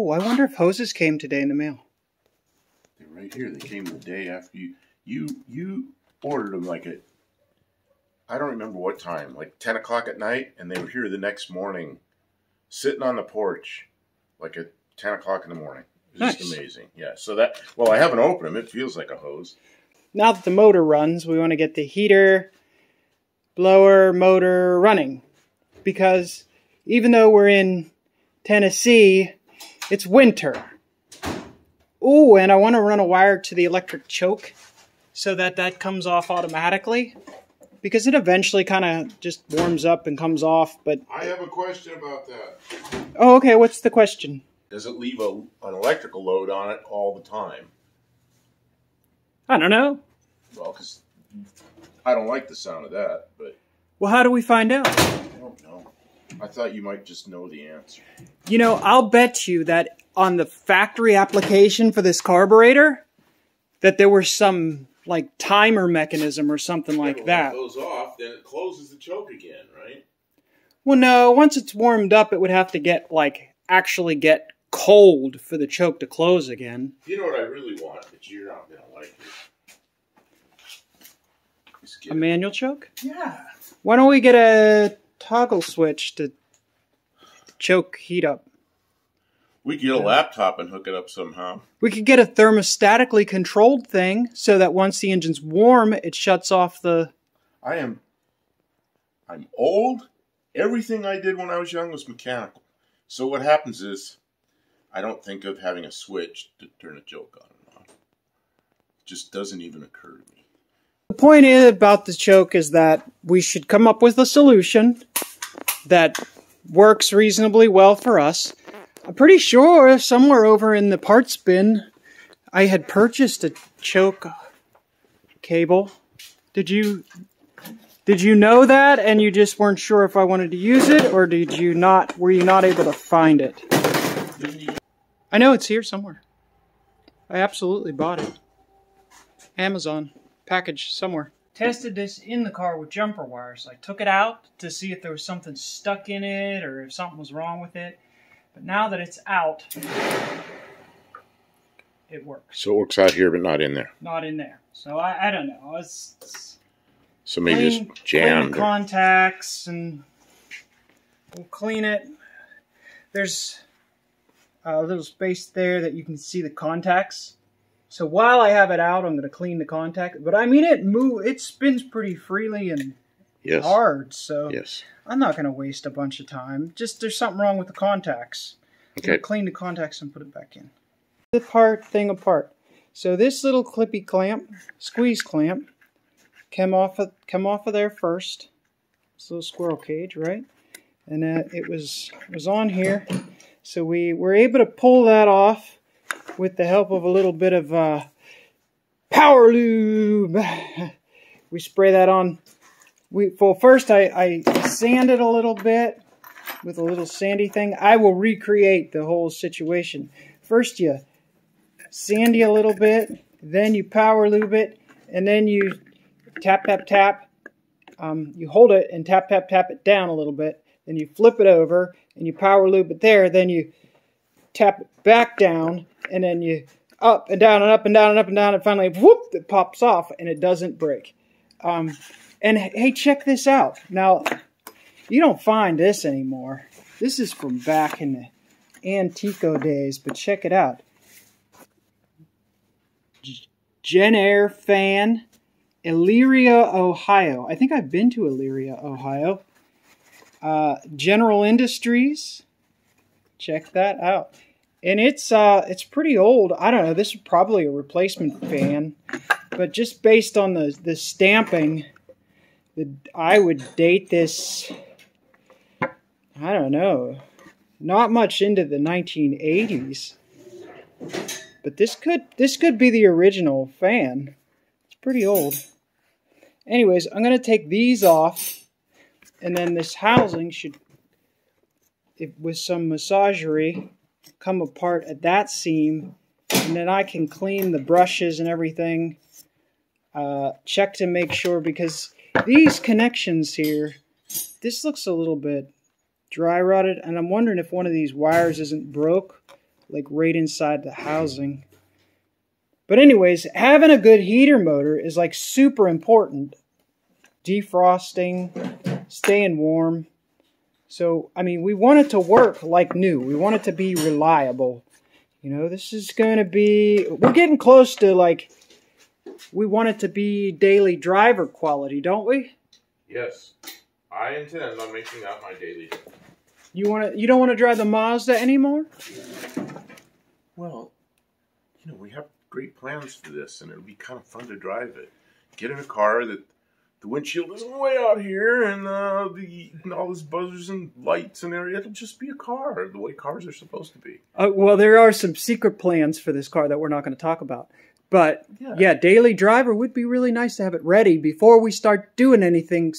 Oh, I wonder if hoses came today in the mail. They're right here. They came the day after you ordered them like at, I don't remember what time, like 10 o'clock at night, and they were here the next morning, sitting on the porch, like at 10 o'clock in the morning. It was just amazing. Yeah, so that, well, I haven't opened them. It feels like a hose. Now that the motor runs, we want to get the heater, blower, motor running. Because even though we're in Tennessee, it's winter. Ooh, and I want to run a wire to the electric choke so that comes off automatically. Because it eventually kind of just warms up and comes off, but... I have a question about that. Oh, okay, what's the question? Does it leave an electrical load on it all the time? I don't know. Well, because I don't like the sound of that, but... Well, how do we find out? I don't know. I thought you might just know the answer. You know, I'll bet you that on the factory application for this carburetor, that there was some... like timer mechanism or something like that. When it goes off, then it closes the choke again, right? Well, no. Once it's warmed up, it would have to get, like, actually get cold for the choke to close again. You know what I really want, but you're not going to like it. A manual choke? Yeah. Why don't we get a toggle switch to choke heat up? We could get a laptop and hook it up somehow. We could get a thermostatically controlled thing so that once the engine's warm, it shuts off the... I'm old. Everything I did when I was young was mechanical. So what happens is, I don't think of having a switch to turn a choke on and off. It just doesn't even occur to me. The point about the choke is that we should come up with a solution that works reasonably well for us. I'm pretty sure somewhere over in the parts bin, I had purchased a choke cable. Did you know that and you just weren't sure if I wanted to use it, or were you not able to find it? I know it's here somewhere. I absolutely bought it. Amazon package somewhere. Tested this in the car with jumper wires. I took it out to see if there was something stuck in it or if something was wrong with it. But now that it's out, it works. So it works out here, but not in there. Not in there. So I don't know. So maybe just jammed. Clean the contacts and we'll clean it. There's a little space there that you can see the contacts. So while I have it out, I'm going to clean the contact. But I mean, it spins pretty freely and hard. So I'm not going to waste a bunch of time. Just there's something wrong with the contacts. Okay. Clean the contacts and put it back in. The thing apart. So this little clippy clamp, squeeze clamp, came off of there first. This little squirrel cage, right? And it was on here. So we were able to pull that off with the help of a little bit of power lube. We spray that on. Well, first I sanded a little bit with a little sandy thing. I will recreate the whole situation. First you sandy a little bit, then you power lube it, and then you tap, tap, tap. You hold it and tap, tap, tap it down a little bit. Then you flip it over and you power lube it there. Then you tap it back down, and then you up and down and up and down and up and down, and finally, whoop, it pops off and it doesn't break. And hey, check this out. Now, you don't find this anymore. This is from back in the Antico days, but check it out. Gen Air fan, Elyria, Ohio. I think I've been to Elyria, Ohio. General Industries. Check that out. And it's pretty old. I don't know. This is probably a replacement fan, but just based on the stamping, I would date this. I don't know. Not much into the 1980s, but this could be the original fan. It's pretty old. Anyways, I'm gonna take these off, and then this housing should, with some massagery, come apart at that seam, and then I can clean the brushes and everything. Check to make sure, because these connections here, this looks a little bit dry rotted, and I'm wondering if one of these wires isn't broke like right inside the housing. But anyways, having a good heater motor is like super important. Defrosting, staying warm. So, I mean, we want it to work like new. We want it to be reliable. You know, this is going to be, we're getting close to like, we want it to be daily driver quality, don't we? Yes. I intend on making that my daily driver. You don't want to drive the Mazda anymore? Well, you know, we have great plans for this, and it'll be kind of fun to drive it. Get in a car that the windshield isn't way out here, and all these buzzers and lights and everything. It'll just be a car, the way cars are supposed to be. Well, there are some secret plans for this car that we're not going to talk about. But, yeah, daily driver would be really nice to have it ready before we start doing anything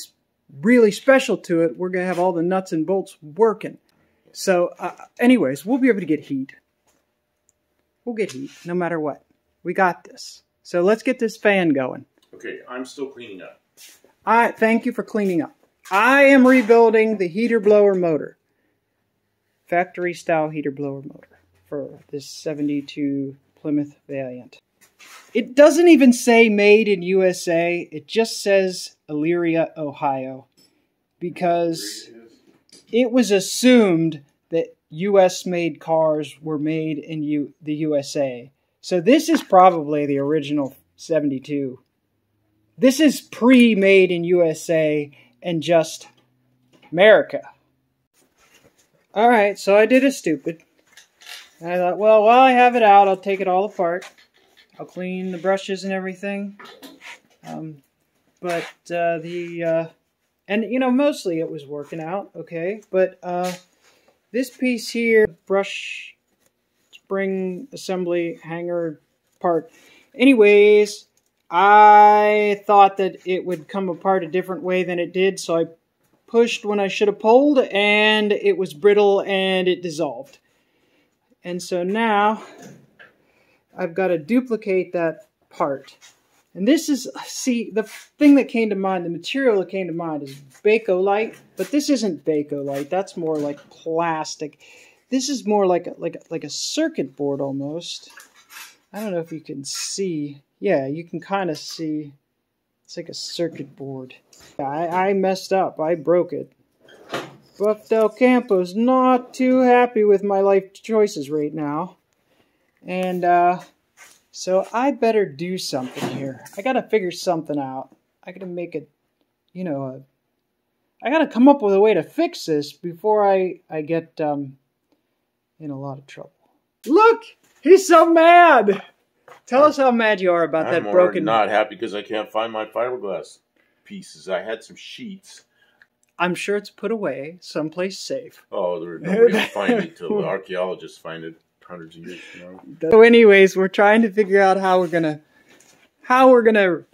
really special to it. We're going to have all the nuts and bolts working. So, anyways, we'll be able to get heat. We'll get heat, no matter what. We got this. So let's get this fan going. Okay, I'm still cleaning up. Thank you for cleaning up. I am rebuilding the heater blower motor. Factory style heater blower motor for this 72 Plymouth Valiant. It doesn't even say made in USA. It just says Elyria, Ohio. Because it was assumed that US-made cars were made in the USA. So this is probably the original 72. This is pre-made in USA and just America. Alright, so I did a stupid. And I thought, well, while I have it out, I'll take it all apart. I'll clean the brushes and everything. And you know, mostly it was working out, okay. But this piece here, brush spring assembly hanger part. Anyways, I thought that it would come apart a different way than it did, so I pushed when I should have pulled, and it was brittle and it dissolved. And so now I've got to duplicate that part. And this is, see, the thing that came to mind, the material that came to mind is Bakelite, but this isn't Bakelite. That's more like plastic. This is more like a circuit board almost. I don't know if you can see. Yeah, you can kind of see. It's like a circuit board. I messed up. I broke it. Buff Del Campo's not too happy with my life choices right now. And so I better do something here. I gotta figure something out. I gotta make it, you know, I gotta come up with a way to fix this before I get in a lot of trouble. Look! He's so mad! Tell us how mad you are about that broken... I'm not happy because I can't find my fiberglass pieces. I had some sheets. I'm sure it's put away someplace safe. Oh, nobody will find it till the archaeologists find it hundreds of years from now. So anyways, we're trying to figure out how we're gonna,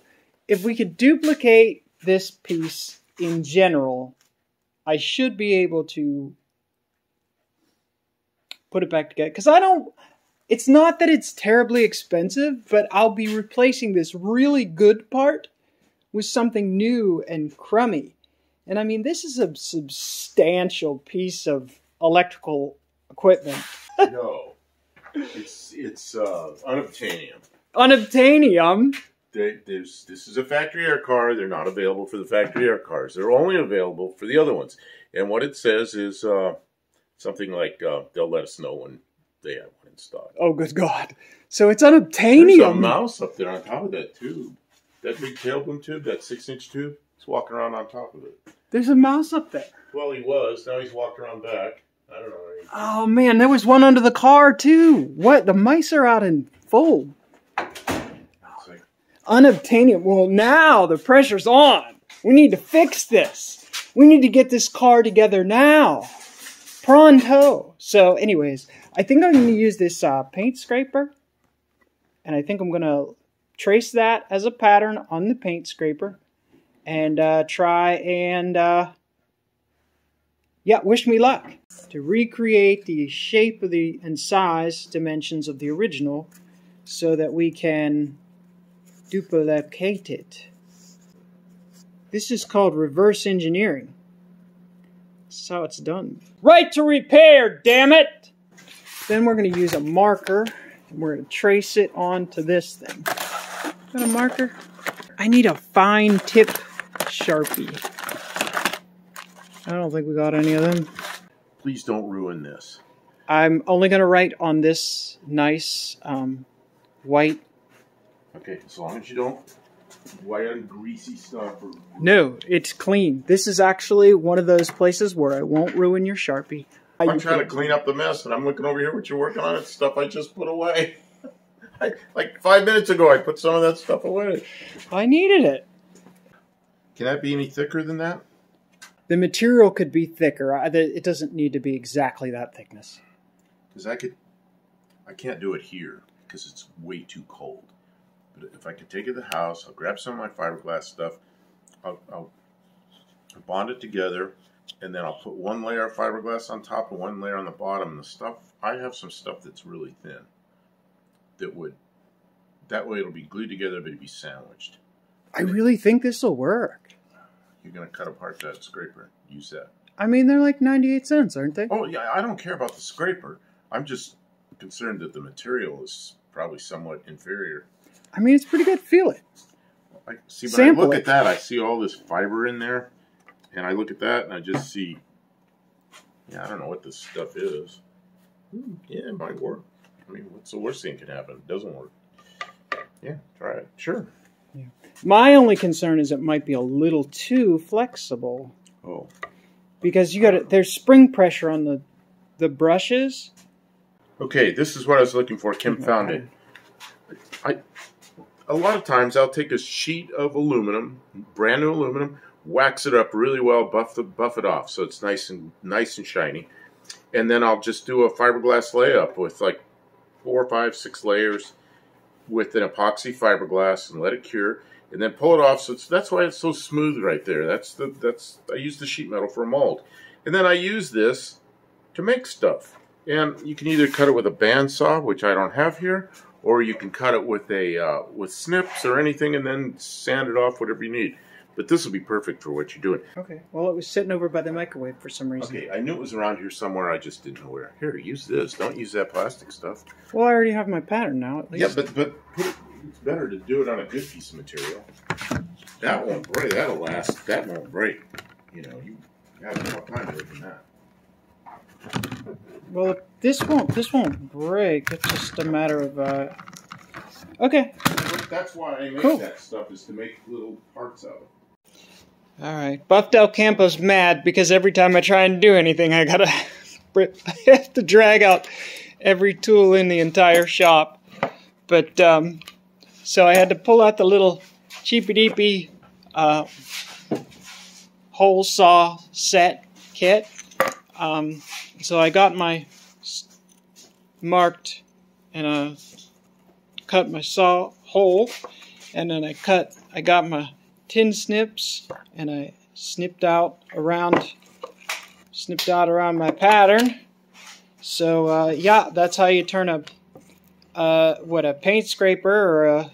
if we could duplicate this piece in general, I should be able to put it back together. Because it's not that it's terribly expensive, but I'll be replacing this really good part with something new and crummy. And I mean, this is a substantial piece of electrical equipment. No, it's unobtainium. Unobtainium? This is a factory air car. They're not available for the factory air cars. They're only available for the other ones. And what it says is something like they'll let us know when they have one in stock. Oh, good God. So it's unobtainium. There's a mouse up there on top of that tube. That big tail boom tube, that 6-inch tube. He's walking around on top of it. There's a mouse up there. Well, he was. Now he's walked around back. I don't know. Oh, man, there was one under the car, too. What? The mice are out in full. Like... Unobtainium. Well, now the pressure's on. We need to fix this. We need to get this car together now. Pronto. So, anyways, I think I'm going to use this paint scraper. And I think I'm going to trace that as a pattern on the paint scraper. And try and, yeah, wish me luck. To recreate the shape of and size dimensions of the original so that we can duplicate it. This is called reverse engineering. That's how it's done. Right to repair, damn it! Then we're going to use a marker, and we're going to trace it onto this thing. Got a marker? I need a fine tip Sharpie. I don't think we got any of them. Please don't ruin this. I'm only going to write on this nice white. Okay, as long as you don't white and greasy stuff. No, it's clean. This is actually one of those places where I won't ruin your Sharpie. I'm trying to clean up the mess, and I'm looking over here what you're working on. It's stuff I just put away. Like 5 minutes ago, I put some of that stuff away. I needed it. Can that be any thicker than that? The material could be thicker. It doesn't need to be exactly that thickness. Because I can't do it here because it's way too cold. But if I could take it to the house, I'll grab some of my fiberglass stuff, I'll bond it together, and then I'll put one layer of fiberglass on top and one layer on the bottom. And the stuff, I have some stuff that's really thin that way it'll be glued together, but it'll be sandwiched. I really think this will work. You're going to cut apart that scraper. Use that. I mean, they're like 98 cents, aren't they? Oh, yeah, I don't care about the scraper. I'm just concerned that the material is probably somewhat inferior. I mean, it's pretty good. Feel it. See, when I look at that, I see all this fiber in there, and I look at that, and I just see, I don't know what this stuff is. Yeah, it might work. I mean, what's the worst thing that can happen? It doesn't work. Yeah, try it. Sure. Yeah. My only concern is it might be a little too flexible. Oh. Because there's spring pressure on the brushes. Okay, this is what I was looking for. Kim found it. A lot of times I'll take a sheet of aluminum, brand new aluminum, wax it up really well, buff it off so it's nice and shiny, and then I'll just do a fiberglass layup with like 4, 5, 6 layers with an epoxy fiberglass and let it cure, and then pull it off. So that's why it's so smooth right there. I use the sheet metal for a mold, and then I use this to make stuff. And you can either cut it with a bandsaw, which I don't have here, or you can cut it with with snips or anything, and then sand it off, whatever you need. But this will be perfect for what you're doing. Okay. Well, it was sitting over by the microwave for some reason. Okay, I knew it was around here somewhere. I just didn't know where. Here, use this. Don't use that plastic stuff. Well, I already have my pattern now, at least. Yeah, but it's better to do it on a good piece of material. That won't break. That'll last. That won't break. You know, you have enough time to work on that. Well, this won't break. It's just a matter of okay. That's why I make that stuff, is to make little parts of it. All right, Buff Del Campo's mad because every time I try and do anything, I have to drag out every tool in the entire shop. But so I had to pull out the little cheapy-deepy hole saw set kit. So I got my marked and cut my saw hole, and then I got my tin snips and I snipped out around my pattern. So yeah, that's how you turn a paint scraper or a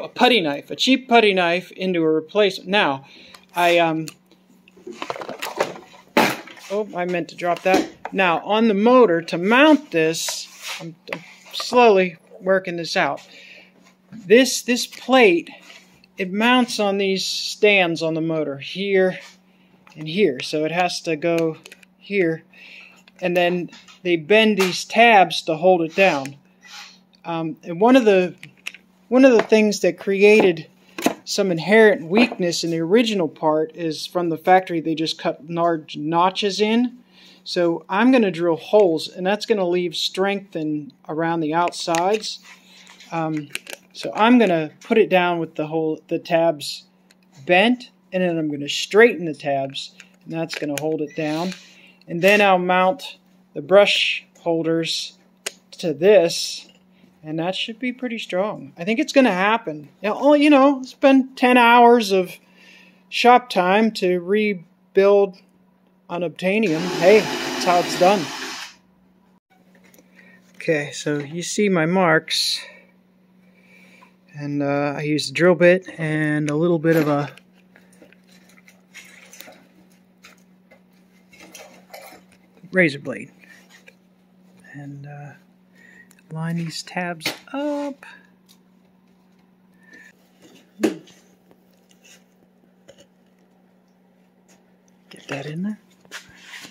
putty knife, a cheap putty knife into a replacement. Now I meant to drop that. Now, on the motor, to mount this, I'm slowly working this out. This plate, it mounts on these stands on the motor, here and here. So it has to go here. And then they bend these tabs to hold it down. And one of the things that created some inherent weakness in the original part is from the factory they just cut large notches in. So I'm going to drill holes, and that's going to leave strength around the outsides. So I'm going to put it down with the tabs bent, and then I'm going to straighten the tabs, and that's going to hold it down. And then I'll mount the brush holders to this, and that should be pretty strong. I think it's going to happen. Spend 10 hours of shop time to rebuild unobtainium. Hey, that's how it's done. Okay, so you see my marks. And I used a drill bit and a little bit of a razor blade. and line these tabs up. Get that in there.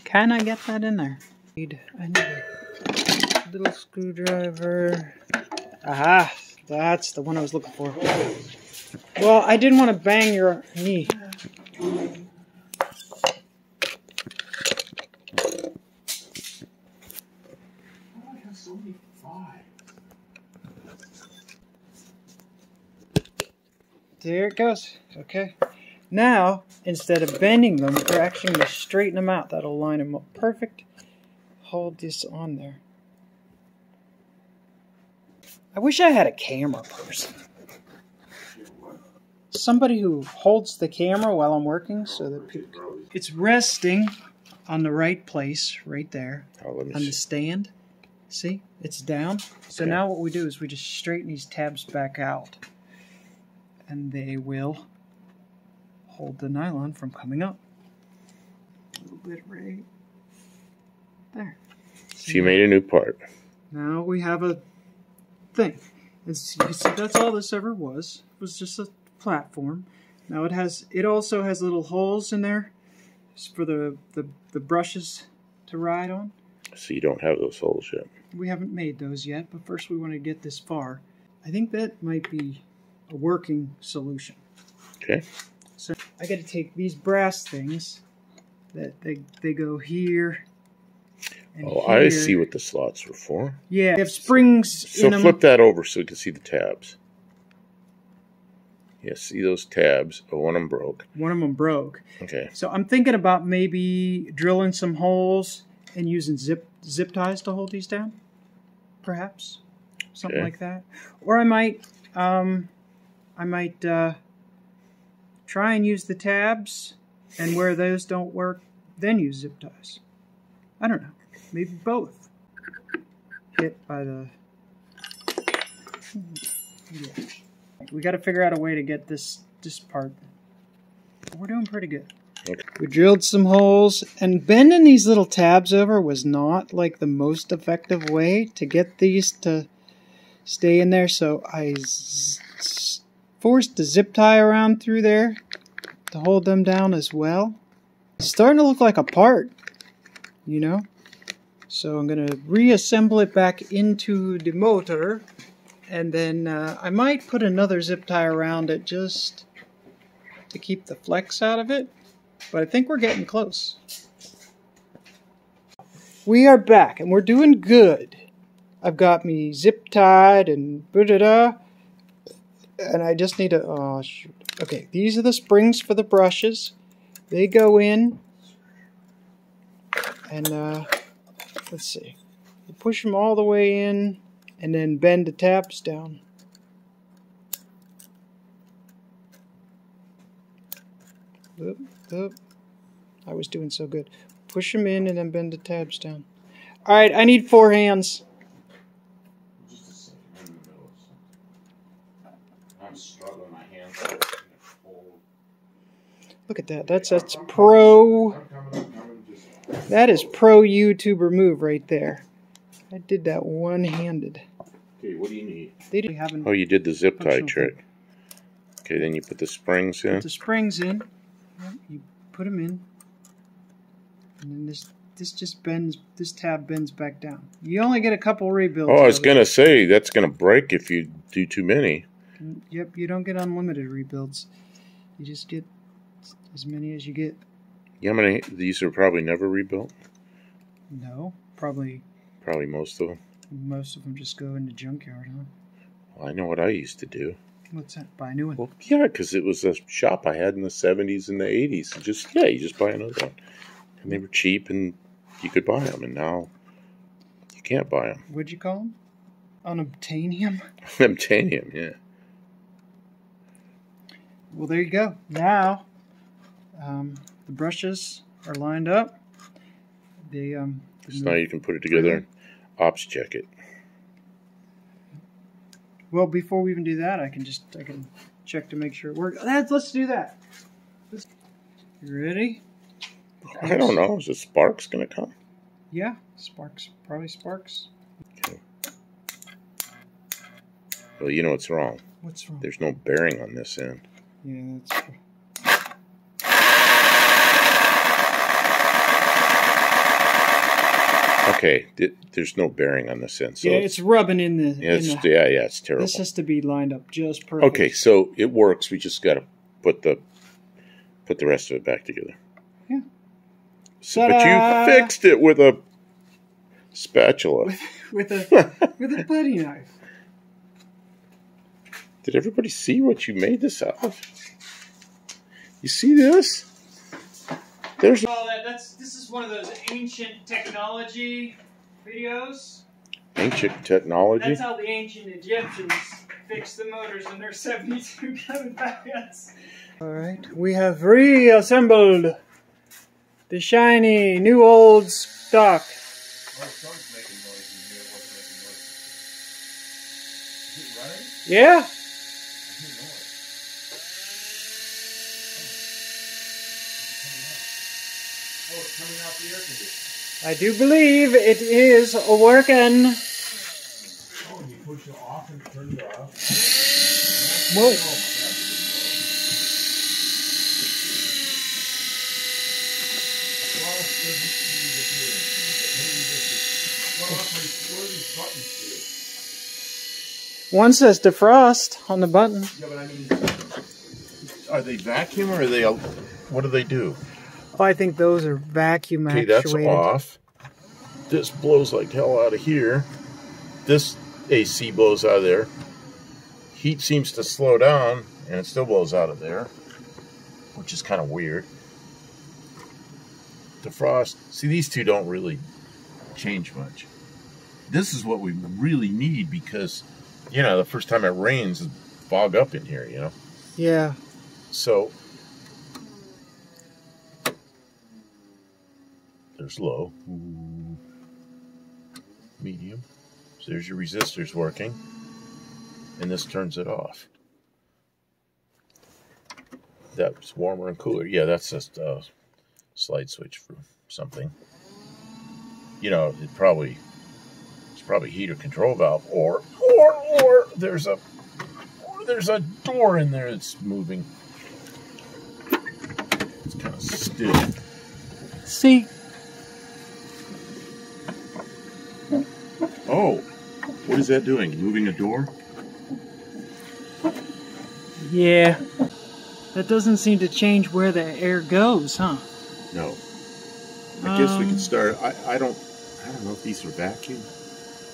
Can I get that in there? I need a little screwdriver. Aha! That's the one I was looking for. Well, I didn't want to bang your knee. There it goes. Okay. Now, instead of bending them, we're actually going to straighten them out. That'll line them up perfect. Hold this on there. I wish I had a camera person. Somebody who holds the camera while I'm working so that people... It's resting on the right place, right there, on the stand. See? It's down. So now what we do is we just straighten these tabs back out. And they will hold the nylon from coming up. A little bit right there. So you made a new part. Now we have a thing. As you can see, that's all this ever was. It was just a platform. Now it also has little holes in there for the brushes to ride on. So you don't have those holes yet. We haven't made those yet, but first we want to get this far. I think that might be a working solution. Okay. So I got to take these brass things that they go here. And oh, here. I see what the slots were for. Yeah, they have springs in them. So flip that over so you can see the tabs. Yeah, see those tabs. Oh, one of them broke. One of them broke. Okay. So I'm thinking about maybe drilling some holes and using zip ties to hold these down. Perhaps. Something like that. Or I might try and use the tabs, and where those don't work, then use zip ties. I don't know. Maybe both. Hit by the... Yeah. We got to figure out a way to get this part. We're doing pretty good. Okay. We drilled some holes, and bending these little tabs over was not like the most effective way to get these to stay in there, so I forced a zip tie around through there to hold them down as well. It's starting to look like a part, you know? So I'm going to reassemble it back into the motor, and then I might put another zip tie around it just to keep the flex out of it, but I think we're getting close. We are back, and we're doing good. I've got me zip tied and da-da-da, and I just need to, oh shoot. Okay, these are the springs for the brushes. They go in, and let's see. You push them all the way in, and then bend the tabs down. Oop, oop. I was doing so good. Push them in and then bend the tabs down. Alright, I need 4 hands. I'm struggling, my hands. Look at that. That's pro. That is pro YouTuber move right there. I did that one-handed. Okay, what do you need? They didn't have an Oh, you did the zip tie trick. Okay, then you put the springs in. Put the springs in. You put them in. And then this just bends. This tab bends back down. You only get a couple rebuilds. Oh, I was gonna say that's gonna break if you do too many. Yep, you don't get unlimited rebuilds. You just get as many as you get. Yeah, how many? These are probably never rebuilt. No, probably most of them. Most of them just go in the junkyard, huh? Well, I know what I used to do. What's that? Buy a new one? Well, yeah, because it was a shop I had in the 70s and the 80s. You just buy another one. And they were cheap and you could buy them. And now you can't buy them. What'd you call them? Unobtainium? Unobtainium, yeah. Well, there you go. Now, the brushes are lined up. They So now you can put it together and ops check it. Well, before we even do that, I can check to make sure it works. Let's do that. You ready? I don't know. Is the sparks going to come? Yeah, sparks. Probably sparks. Well, you know what's wrong. What's wrong? There's no bearing on this end. Yeah, that's true. Okay, there's no bearing on this end. So yeah, it's rubbing in the... Yeah, it's terrible. This has to be lined up just perfect. Okay, so it works. We just got to put the rest of it back together. Yeah. So, but you fixed it with a spatula. with a putty knife. Did everybody see what you made this out of? You see this? There's. This is one of those ancient technology videos. Ancient technology? That's how the ancient Egyptians fixed the motors in their 72 Kevin Baguettes. Alright, we have reassembled the shiny new old stock. Oh, something's making noise in here. It wasn't making noise. Is it running? Yeah. I hear noise. Oh, it's coming out the air conditioner. I do believe it is working. Oh, and you push it off and turn it off. Whoa. Oh, my God. One says defrost on the button. Yeah, but I mean, are they vacuum or are they? What do they do? Oh, I think those are vacuum Okay, actuated. that's off. This blows like hell out of here. This AC blows out of there. Heat seems to slow down, and it still blows out of there, which is kind of weird. Defrost. See, these two don't really change much. This is what we really need because, you know, the first time it rains, it's fog up in here, you know? Yeah. So, there's low. Ooh. Medium. So there's your resistors working. And this turns it off. That's warmer and cooler. Yeah, that's just a slide switch for something. You know, it's probably heater control valve or there's a door in there that's moving. It's kind of stiff. See? Oh, what is that doing? Moving a door? Yeah. That doesn't seem to change where the air goes, huh? No. I guess we could start. I don't know if these are vacuum.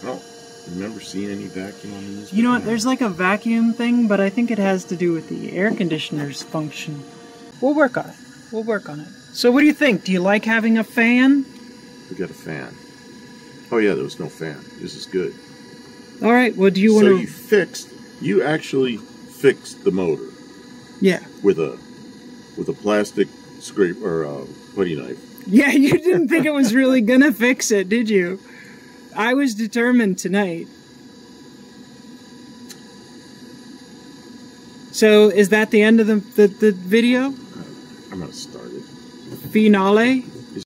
I don't remember seeing any vacuum on this. You know what? There's like a vacuum thing, but I think it has to do with the air conditioner's function. We'll work on it. We'll work on it. So what do you think? Do you like having a fan? We got a fan. Oh yeah, there was no fan. This is good. All right. Well, do you want to? So you actually fixed the motor. Yeah. With a plastic scrape or putty knife. Yeah, you didn't think it was really gonna fix it, did you? I was determined tonight. So, is that the end of the video? I'm gonna start it. Finale?